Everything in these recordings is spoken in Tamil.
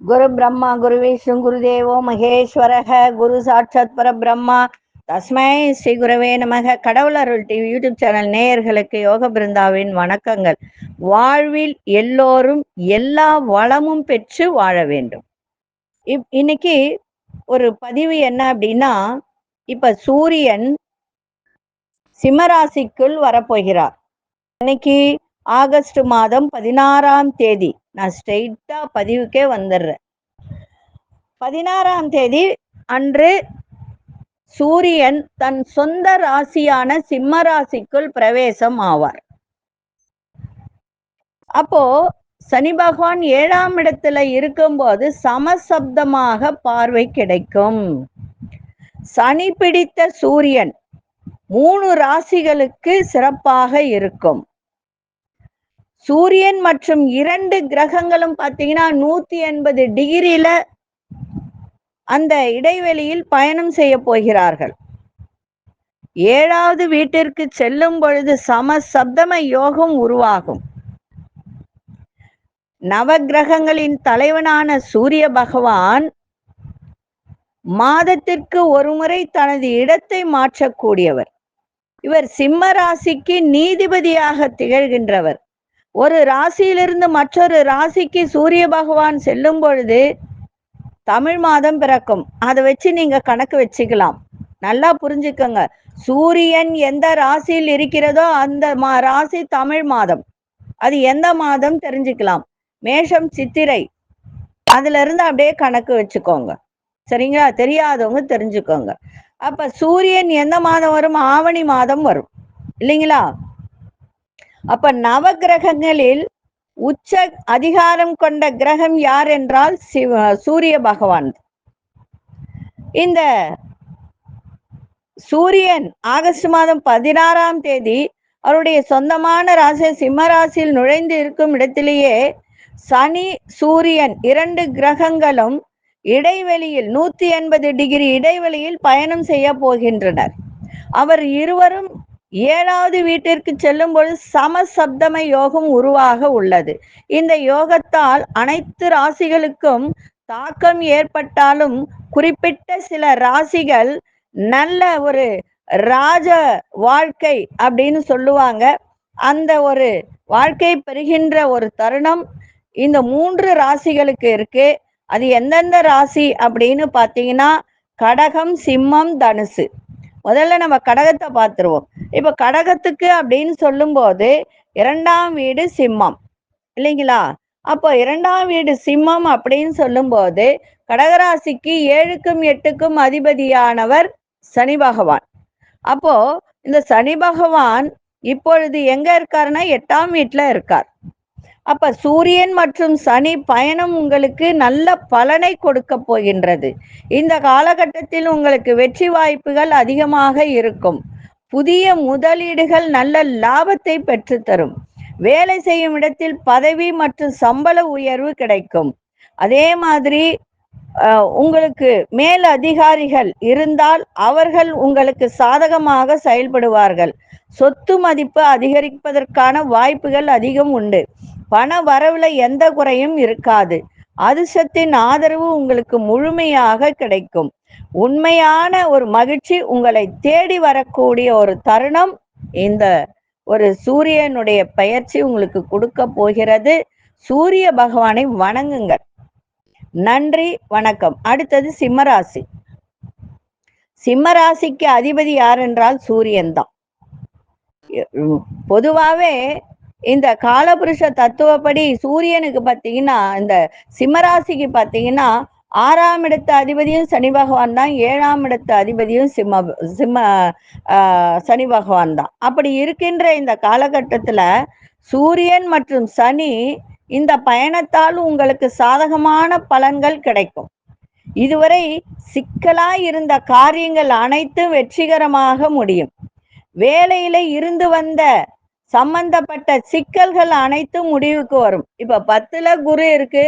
குரு பிரம்மா குரு விஷ்ணு குருதேவோ மகேஸ்வரக குரு சாட்சாத் பரபிரம்மா தஸ்மை ஸ்ரீ குரவே நமக. கடவுள் அருள் டிவி யூடியூப் சேனல் நேயர்களுக்கு யோக பிருந்தாவின் வணக்கங்கள். வாழ்வில் எல்லோரும் எல்லா வளமும் பெற்று வாழ வேண்டும். இன்னைக்கு ஒரு பதிவு என்ன அப்படின்னா, இப்ப சூரியன் சிம்மராசிக்குள் வரப்போகிறார். இன்னைக்கு ஆகஸ்ட் மாதம் 16ஆம் தேதி. நான் ஸ்ட்ரெயிட்டா பதிவுக்கே வந்துடுறேன். 16ஆம் தேதி அன்று சூரியன் தன் சொந்த ராசியான சிம்ம ராசிக்குள் பிரவேசம் ஆவார். அப்போ சனி பகவான் 7ஆம் இடத்துல இருக்கும்போது சமசப்தமாக பார்வை கிடைக்கும். சனி பிடித்த சூரியன் 3 ராசிகளுக்கு சிறப்பாக இருக்கும். சூரியன் மற்றும் 2 கிரகங்களும் பார்த்தீங்கன்னா 180 டிகிரியில அந்த இடைவெளியில் பயணம் செய்ய போகிறார்கள். 7வது வீட்டிற்கு செல்லும் பொழுது சமசப்தம யோகம் உருவாகும். நவகிரகங்களின் தலைவனான சூரிய பகவான் மாதத்திற்கு ஒரு முறை தனது இடத்தை மாற்றக்கூடியவர். இவர் சிம்ம ராசிக்கு நீதிபதியாக திகழ்கின்றவர். ஒரு ராசியிலிருந்து மற்றொரு ராசிக்கு சூரிய பகவான் செல்லும் பொழுது தமிழ் மாதம் பிறக்கும். அதை வச்சு நீங்க கணக்கு வச்சுக்கலாம். நல்லா புரிஞ்சுக்கோங்க. சூரியன் எந்த ராசியில் இருக்கிறதோ அந்த ராசி தமிழ் மாதம். அது எந்த மாதம் தெரிஞ்சுக்கலாம். மேஷம் சித்திரை, அதுல இருந்து அப்படியே கணக்கு வச்சுக்கோங்க. சரிங்களா? தெரியாதவங்க தெரிஞ்சுக்கோங்க. அப்ப சூரியன் எந்த மாதம் வரும்? ஆவணி மாதம் வரும் இல்லைங்களா? அப்ப நவகிரகங்களில் உச்ச அதிகாரம் கொண்ட கிரகம் யார் என்றால் சூரிய பகவான். இந்த சூரியன் ஆகஸ்ட் மாதம் 16ஆம் தேதி அவருடைய சொந்தமான ராசி சிம்ம ராசியில் நுழைந்து இருக்கும் இடத்திலேயே சனி சூரியன் 2 கிரகங்களும் இடைவெளியில் 180 டிகிரி இடைவெளியில் பயணம் செய்ய போகின்றனர். அவர் இருவரும் 7வது வீட்டிற்கு செல்லும் பொழுது சமசப்தம யோகம் உருவாக உள்ளது. இந்த யோகத்தால் அனைத்து ராசிகளுக்கும் தாக்கம் ஏற்பட்டாலும் குறிப்பிட்ட சில ராசிகள் நல்ல ஒரு ராஜ வாழ்க்கை அப்படின்னு சொல்லுவாங்க. அந்த ஒரு வாழ்க்கை பெறுகின்ற ஒரு தருணம் இந்த 3 ராசிகளுக்கு இருக்கு. அது எந்தெந்த ராசி அப்படின்னு பார்த்தீங்கன்னா கடகம், சிம்மம், தனுசு. முதல்ல நம்ம கடகத்தை பார்த்துருவோம். இப்ப கடகத்துக்கு அப்படின்னு சொல்லும் போது 2ஆம் வீடு சிம்மம் இல்லைங்களா? அப்போ 2ஆம் வீடு சிம்மம் அப்படின்னு சொல்லும் போது கடகராசிக்கு 7க்கும் 8க்கும் அதிபதியானவர் சனி பகவான். அப்போ இந்த சனி பகவான் இப்பொழுது எங்க இருக்காருன்னா 8ஆம் வீட்டுல இருக்கார். அப்ப சூரியன் மற்றும் சனி பயணம் உங்களுக்கு நல்ல பலனை கொடுக்க போகின்றது. இந்த காலகட்டத்தில் உங்களுக்கு வெற்றி வாய்ப்புகள் அதிகமாக இருக்கும். புதிய முதலீடுகள் நல்ல லாபத்தை பெற்றுத்தரும். வேலை செய்யும் இடத்தில் பதவி மற்றும் சம்பள உயர்வு கிடைக்கும். அதே மாதிரி உங்களுக்கு மேல் அதிகாரிகள் இருந்தால் அவர்கள் உங்களுக்கு சாதகமாக செயல்படுவார்கள். சொத்து மதிப்பு அதிகரிப்பதற்கான வாய்ப்புகள் அதிகம் உண்டு. பண வரவுல எந்த குறையும் இருக்காது. அதிர்ஷ்டத்தின் ஆதரவு உங்களுக்கு முழுமையாக கிடைக்கும். உண்மையான ஒரு மகிழ்ச்சி உங்களை தேடி வரக்கூடிய ஒரு தருணம் இந்த ஒரு சூரியனுடைய பெயர்ச்சி உங்களுக்கு கொடுக்க போகிறது. சூரிய பகவானை வணங்குங்கள். நன்றி, வணக்கம். அடுத்தது சிம்மராசி. சிம்மராசிக்கு அதிபதி யார் என்றால் சூரியன் தான். பொதுவாகவே இந்த காலபுருஷ தத்துவப்படி சூரியனுக்கு பார்த்தீங்கன்னா இந்த சிம்மராசிக்கு பார்த்தீங்கன்னா 6ஆம் இடத்து அதிபதியும் சனி பகவான் தான், 7ஆம் இடத்து அதிபதியும் சனி பகவான் தான். அப்படி இருக்கின்ற இந்த காலகட்டத்துல சூரியன் மற்றும் சனி இந்த பயணத்தால் உங்களுக்கு சாதகமான பலன்கள் கிடைக்கும். இதுவரை சிக்கலாய் இருந்த காரியங்கள் அனைத்தும் வெற்றிகரமாக முடியும். வேலையில இருந்து வந்த சம்பந்தப்பட்ட சிக்கல்கள் அனைத்தும் முடிவுக்கு வரும். இப்ப 10ல குரு இருக்கு.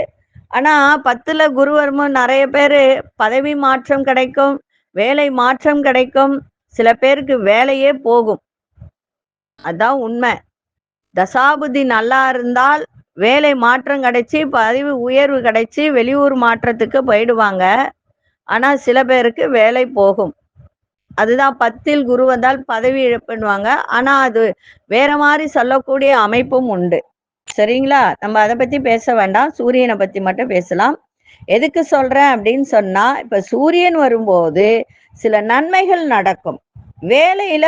ஆனா 10ல குரு வரும்போது நிறைய பேரு பதவி மாற்றம் கிடைக்கும், வேலை மாற்றம் கிடைக்கும், சில பேருக்கு வேலையே போகும். அதான் உண்மை. தசாபுதி நல்லா இருந்தால் வேலை மாற்றம் கிடைச்சி பதவி உயர்வு கிடைச்சி வெளியூர் மாற்றத்துக்கு போயிடுவாங்க. ஆனா சில பேருக்கு வேலை போகும். அதுதான் 10ல் குரு வந்தால் பதவி இழப்புன்னுவாங்க. ஆனா அது வேற மாதிரி சொல்லக்கூடிய அமைப்பும் உண்டு. சரிங்களா? நம்ம அதை பத்தி பேச வேண்டாம். சூரியனை பத்தி மட்டும் பேசலாம். எதுக்கு சொல்றேன் அப்படின்னு சொன்னா, இப்ப சூரியன் வரும்போது சில நன்மைகள் நடக்கும். வேலையில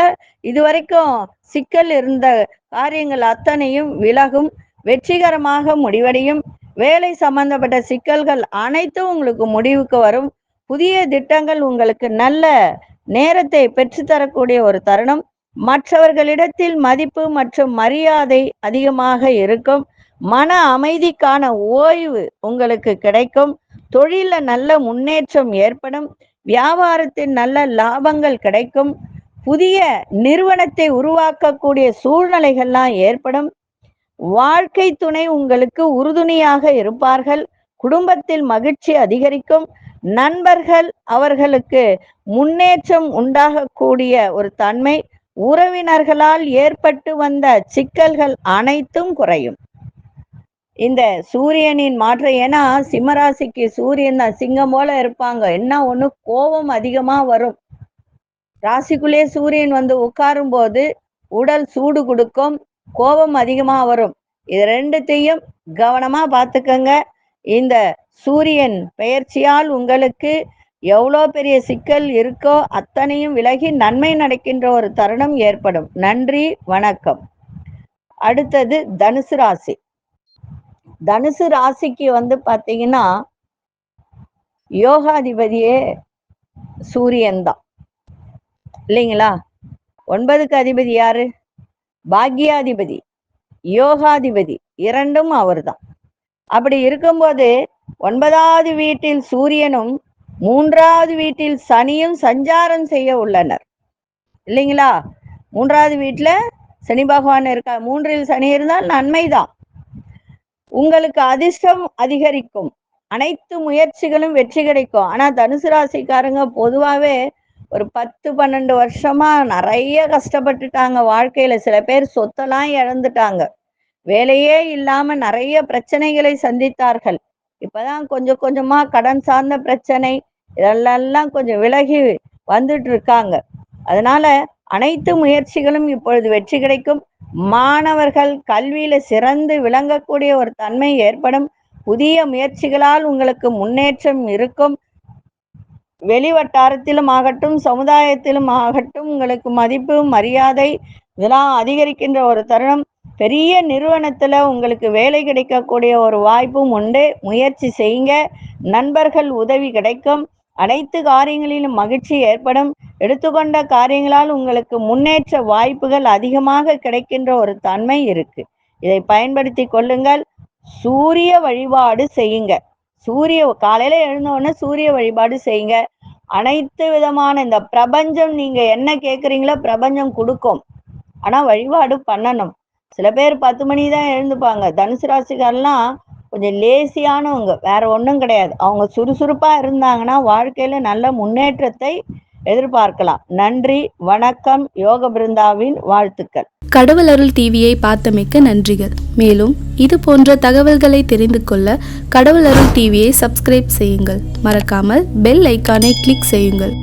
இதுவரைக்கும் சிக்கல் இருந்த காரியங்கள் அத்தனையும் விலகும், வெற்றிகரமாக முடிவடையும். வேலை சம்பந்தப்பட்ட சிக்கல்கள் அனைத்தும் உங்களுக்கு முடிவுக்கு வரும். புதிய திட்டங்கள் உங்களுக்கு நல்ல நேரத்தை பெற்றுத்தரக்கூடிய ஒரு தருணம். மற்றவர்களிடத்தில் மதிப்பு மற்றும் மரியாதை அதிகமாக இருக்கும். மன அமைதிக்கான ஓய்வு உங்களுக்கு கிடைக்கும். தொழில நல்ல முன்னேற்றம் ஏற்படும். வியாபாரத்தில் நல்ல லாபங்கள் கிடைக்கும். புதிய நிறுவனத்தை உருவாக்கக்கூடிய சூழ்நிலைகள்லாம் ஏற்படும். வாழ்க்கை துணை உங்களுக்கு உறுதுணையாக இருப்பார்கள். குடும்பத்தில் மகிழ்ச்சி அதிகரிக்கும். நண்பர்கள் அவர்களுக்கு முன்னேற்றம் உண்டாகக்கூடிய ஒரு தன்மை. உறவினர்களால் ஏற்பட்டு வந்த சிக்கல்கள் அனைத்தும் குறையும். இந்த சூரியனின் மாற்றம், ஏன்னா சிம்மராசிக்கு சூரியன் தான் சிங்கம் போல இருப்பாங்க. என்ன ஒண்ணு, கோபம் அதிகமா வரும். ராசிக்குள்ளே சூரியன் வந்து உட்காரும் போது உடல் சூடு கொடுக்கும், கோபம் அதிகமா வரும். இது ரெண்டுத்தையும் கவனமா பார்த்துக்கங்க. இந்த சூரியன் பெயர்ச்சியால் உங்களுக்கு எவ்வளோ பெரிய சிக்கல் இருக்கோ அத்தனையும் விலகி நன்மை நடக்கின்ற ஒரு தருணம் ஏற்படும். நன்றி, வணக்கம். அடுத்தது தனுசு ராசி. தனுசு ராசிக்கு வந்து பாத்தீங்கன்னா யோகாதிபதியே சூரியன் தான் இல்லைங்களா? 9க்கு அதிபதி யாரு? பாக்யாதிபதி, யோகாதிபதி, இரண்டும் அவர் தான். அப்படி இருக்கும்போது 9வது வீட்டில் சூரியனும் 3வது வீட்டில் சனியும் சஞ்சாரம் செய்ய உள்ளனர் இல்லைங்களா? 3வது வீட்டுல சனி பகவான் இருக்கா. 3ல் சனி இருந்தால் நன்மைதான். உங்களுக்கு அதிர்ஷ்டம் அதிகரிக்கும். அனைத்து முயற்சிகளும் வெற்றி கிடைக்கும். ஆனா தனுசு ராசிக்காரங்க பொதுவாகவே ஒரு 10-12 வருஷமா நிறைய கஷ்டப்பட்டுட்டாங்க வாழ்க்கையில. சில பேர் சொத்தெல்லாம் இழந்துட்டாங்க. வேலையே இல்லாம நிறைய பிரச்சனைகளை சந்தித்தார்கள். இப்பதான் கொஞ்சம் கொஞ்சமா கடன் சார்ந்த பிரச்சனை இதெல்லாம் கொஞ்சம் விலகி வந்துட்டு இருக்காங்க. அதனால அனைத்து முயற்சிகளும் இப்பொழுது வெற்றி கிடைக்கும். மாணவர்கள் கல்வியில சிறந்து விளங்கக்கூடிய ஒரு தன்மை ஏற்படும். புதிய முயற்சிகளால் உங்களுக்கு முன்னேற்றம் இருக்கும். வெளிவட்டாரத்திலும் ஆகட்டும், சமுதாயத்திலும் ஆகட்டும், உங்களுக்கு மதிப்பு மரியாதை இதெல்லாம் அதிகரிக்கின்ற ஒரு தருணம். பெரிய நிறுவனத்துல உங்களுக்கு வேலை கிடைக்கக்கூடிய ஒரு வாய்ப்பும் உண்டு. முயற்சி செய்யுங்க. நண்பர்கள் உதவி கிடைக்கும். அனைத்து காரியங்களிலும் மகிழ்ச்சி ஏற்படும். எடுத்துக்கொண்ட காரியங்களால் உங்களுக்கு முன்னேற்ற வாய்ப்புகள் அதிகமாக கிடைக்கின்ற ஒரு தன்மை இருக்கு. இதை பயன்படுத்தி கொள்ளுங்கள். சூரிய வழிபாடு செய்யுங்க. காலையில எழுந்தோடனே சூரிய வழிபாடு செய்யுங்க. அனைத்து விதமான இந்த பிரபஞ்சம் நீங்க என்ன கேட்குறீங்களோ பிரபஞ்சம் கொடுக்கும். ஆனா வழிபாடு பண்ணணும். சில பேர் 10 மணி தான் எழுந்துப்பாங்க. தனுசு ராசிக்காரெல்லாம் கொஞ்சம் லேசியானவங்க, வேற ஒன்றும் கிடையாது. அவங்க சுறுசுறுப்பா இருந்தாங்கன்னா வாழ்க்கையில நல்ல முன்னேற்றத்தை எதிர்பார்க்கலாம். நன்றி, வணக்கம். யோக பிருந்தாவின் வாழ்த்துக்கள். கடவுள் அருள் டிவியை பார்த்தமைக்க நன்றிகள். மேலும் இது போன்ற தகவல்களை தெரிந்து கொள்ள கடவுள் அருள் டிவியை சப்ஸ்கிரைப் செய்யுங்கள். மறக்காமல் பெல் ஐக்கானை கிளிக் செய்யுங்கள்.